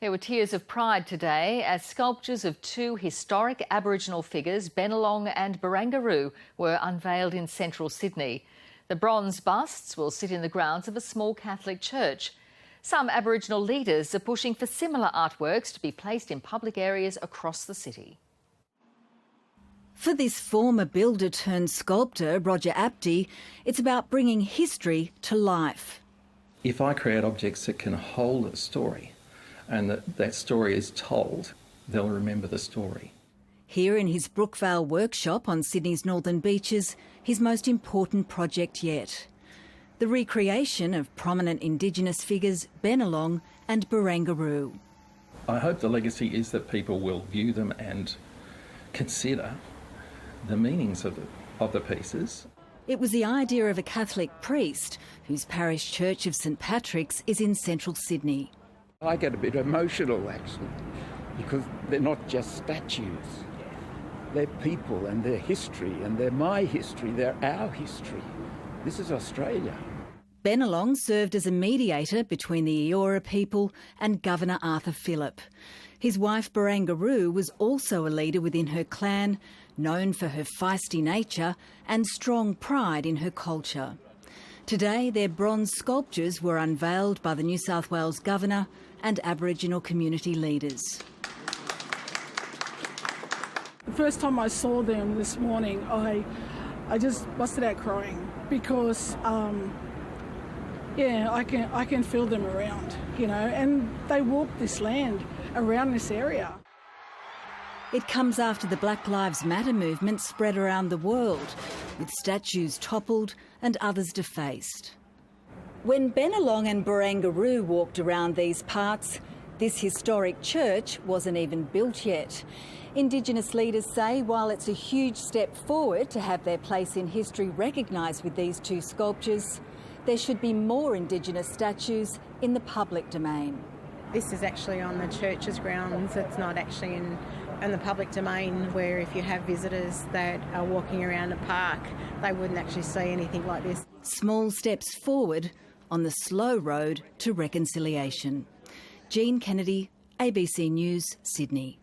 There were tears of pride today as sculptures of two historic Aboriginal figures, Bennelong and Barangaroo, were unveiled in central Sydney. The bronze busts will sit in the grounds of a small Catholic church. Some Aboriginal leaders are pushing for similar artworks to be placed in public areas across the city. For this former builder turned sculptor, Roger Apte, it's about bringing history to life. If I create objects that can hold a story and that story is told, they'll remember the story. Here in his Brookvale workshop on Sydney's northern beaches, his most important project yet. The recreation of prominent Indigenous figures Bennelong and Barangaroo. I hope the legacy is that people will view them and consider the meanings of the pieces. It was the idea of a Catholic priest whose parish church of St Patrick's is in central Sydney. I get a bit emotional actually, because they're not just statues. They're people and their history, and they're my history, they're our history. This is Australia. Bennelong served as a mediator between the Eora people and Governor Arthur Phillip. His wife Barangaroo was also a leader within her clan, known for her feisty nature and strong pride in her culture. Today, their bronze sculptures were unveiled by the New South Wales Governor and Aboriginal community leaders. The first time I saw them this morning, I just busted out crying because, I can feel them around, and they walk this land around this area. It comes after the Black Lives Matter movement spread around the world, with statues toppled and others defaced. When Bennelong and Barangaroo walked around these parts, this historic church wasn't even built yet. Indigenous leaders say while it's a huge step forward to have their place in history recognised with these two sculptures, there should be more Indigenous statues in the public domain. This is actually on the church's grounds. It's not actually in the public domain, where if you have visitors that are walking around a park, they wouldn't actually see anything like this. Small steps forward on the slow road to reconciliation. Jean Kennedy, ABC News, Sydney.